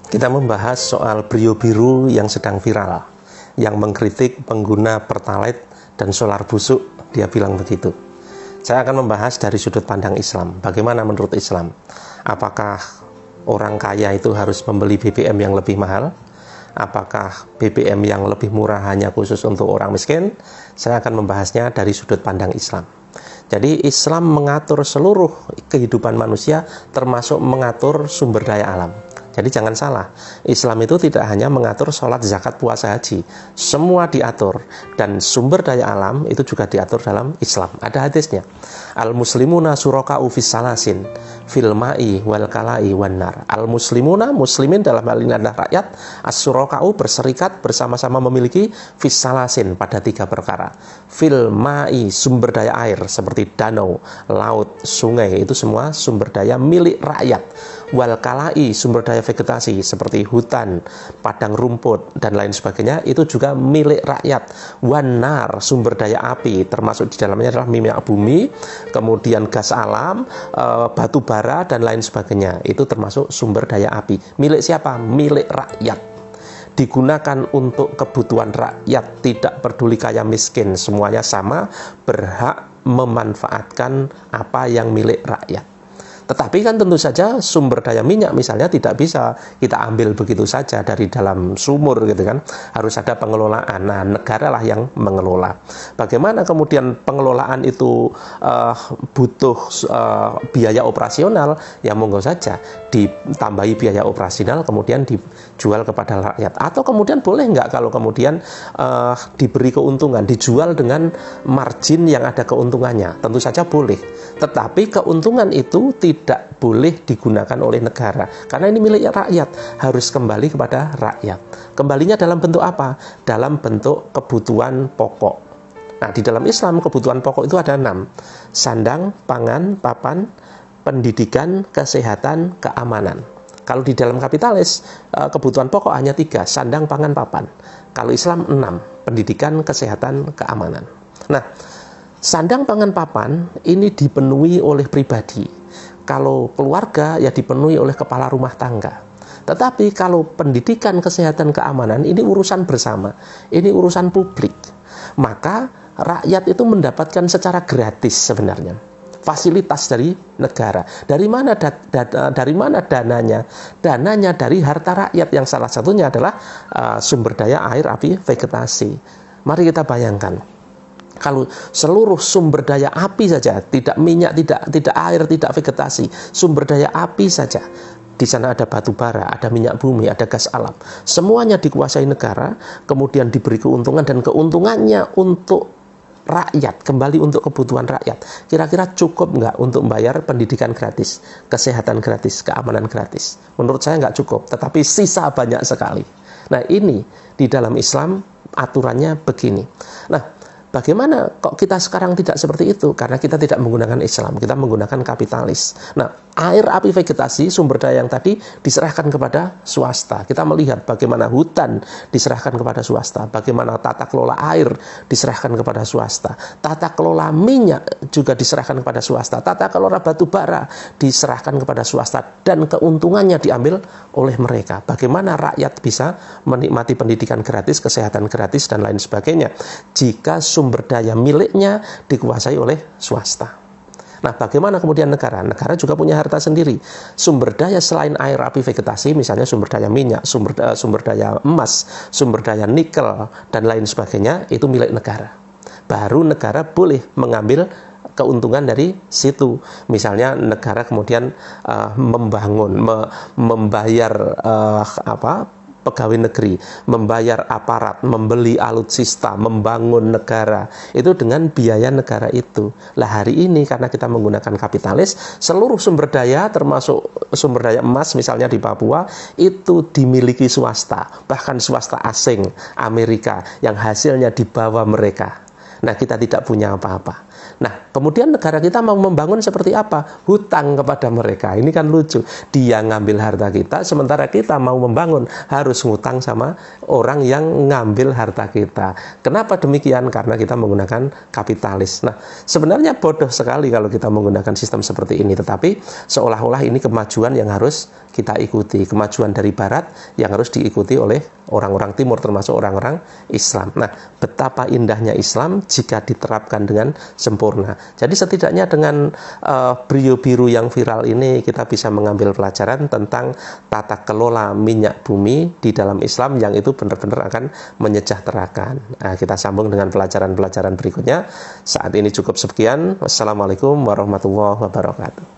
Kita membahas soal Brio Biru yang sedang viral, yang mengkritik pengguna Pertalite dan solar busuk. Dia bilang begitu. Saya akan membahas dari sudut pandang Islam. Bagaimana menurut Islam? Apakah orang kaya itu harus membeli BBM yang lebih mahal? Apakah BBM yang lebih murah hanya khusus untuk orang miskin? Saya akan membahasnya dari sudut pandang Islam. Jadi Islam mengatur seluruh kehidupan manusia, termasuk mengatur sumber daya alam. Jadi jangan salah, Islam itu tidak hanya mengatur sholat, zakat, puasa, haji. Semua diatur, dan sumber daya alam itu juga diatur dalam Islam. Ada hadisnya. Al-muslimuna suraka'u fis salasin, fil ma'i wal kala'i wan nar. Al-muslimuna, muslimin dalam hal ini adalah rakyat. As-suraka'u, berserikat, bersama-sama memiliki fis salasin, pada 3 perkara. Fil ma'i, sumber daya air, seperti danau, laut, sungai, itu semua sumber daya milik rakyat. Wal kala'i, sumber daya vegetasi seperti hutan, padang rumput, dan lain sebagainya, itu juga milik rakyat. Wanar, sumber daya api, termasuk di dalamnya adalah minyak bumi, kemudian gas alam, batu bara, dan lain sebagainya. Itu termasuk sumber daya api. Milik siapa? Milik rakyat. Digunakan untuk kebutuhan rakyat, tidak peduli kaya miskin, semuanya sama, berhak memanfaatkan apa yang milik rakyat. Tetapi kan tentu saja sumber daya minyak misalnya tidak bisa kita ambil begitu saja dari dalam sumur gitu kan. Harus ada pengelolaan. Nah, negara lah yang mengelola. Bagaimana kemudian pengelolaan itu butuh biaya operasional, ya monggo saja ditambahi biaya operasional kemudian dijual kepada rakyat. Atau kemudian boleh nggak kalau kemudian diberi keuntungan, dijual dengan margin yang ada keuntungannya? Tentu saja boleh. Tetapi keuntungan itu tidak boleh digunakan oleh negara, karena ini milik rakyat, harus kembali kepada rakyat. Kembalinya dalam bentuk apa? Dalam bentuk kebutuhan pokok. Nah, di dalam Islam kebutuhan pokok itu ada 6. Sandang, pangan, papan, pendidikan, kesehatan, keamanan. Kalau di dalam kapitalis kebutuhan pokok hanya 3, sandang, pangan, papan. Kalau Islam 6, pendidikan, kesehatan, keamanan. Nah, sandang, pangan, papan ini dipenuhi oleh pribadi. Kalau keluarga ya dipenuhi oleh kepala rumah tangga. Tetapi kalau pendidikan, kesehatan, keamanan ini urusan bersama. Ini urusan publik. Maka rakyat itu mendapatkan secara gratis sebenarnya fasilitas dari negara. Dari mana dananya? Dananya dari harta rakyat, yang salah satunya adalah sumber daya air, api, vegetasi. Mari kita bayangkan, kalau seluruh sumber daya api saja, tidak minyak, tidak air, tidak vegetasi, sumber daya api saja, di sana ada batu bara, ada minyak bumi, ada gas alam, semuanya dikuasai negara, kemudian diberi keuntungan, dan keuntungannya untuk rakyat, kembali untuk kebutuhan rakyat. Kira-kira cukup nggak untuk membayar pendidikan gratis, kesehatan gratis, keamanan gratis? Menurut saya nggak cukup, tetapi sisa banyak sekali. Nah, ini di dalam Islam aturannya begini. Nah, bagaimana kok kita sekarang tidak seperti itu? Karena kita tidak menggunakan Islam, kita menggunakan kapitalis. Nah, air, api, vegetasi, sumber daya yang tadi diserahkan kepada swasta. Kita melihat bagaimana hutan diserahkan kepada swasta, bagaimana tata kelola air diserahkan kepada swasta, tata kelola minyak juga diserahkan kepada swasta, tata kelola batu bara diserahkan kepada swasta, dan keuntungannya diambil oleh mereka. Bagaimana rakyat bisa menikmati pendidikan gratis, kesehatan gratis, dan lain sebagainya jika sumber daya miliknya dikuasai oleh swasta. Nah, bagaimana kemudian negara? Negara juga punya harta sendiri. Sumber daya selain air, api, vegetasi, misalnya sumber daya minyak, sumber daya emas, sumber daya nikel, dan lain sebagainya, itu milik negara. Baru negara boleh mengambil keuntungan dari situ. Misalnya negara kemudian membayar pegawai negeri, membayar aparat, membeli alutsista, membangun negara, itu dengan biaya negara itu. Lah, hari ini karena kita menggunakan kapitalis, seluruh sumber daya termasuk sumber daya emas misalnya di Papua itu dimiliki swasta, bahkan swasta asing, Amerika, yang hasilnya dibawa mereka. Nah, kita tidak punya apa-apa. Nah, kemudian negara kita mau membangun seperti apa? Hutang kepada mereka. Ini kan lucu. Dia ngambil harta kita, sementara kita mau membangun harus ngutang sama orang yang ngambil harta kita. Kenapa demikian? Karena kita menggunakan kapitalis. Nah, sebenarnya bodoh sekali kalau kita menggunakan sistem seperti ini. Tetapi seolah-olah ini kemajuan yang harus kita ikuti. Kemajuan dari barat yang harus diikuti oleh orang-orang timur, termasuk orang-orang Islam. Nah, betapa indahnya Islam jika diterapkan dengan sempurna. Jadi setidaknya dengan Brio Biru yang viral ini kita bisa mengambil pelajaran tentang tata kelola minyak bumi di dalam Islam yang itu benar-benar akan menyejahterakan. Nah, kita sambung dengan pelajaran-pelajaran berikutnya. Saat ini cukup sekian. Wassalamualaikum warahmatullahi wabarakatuh.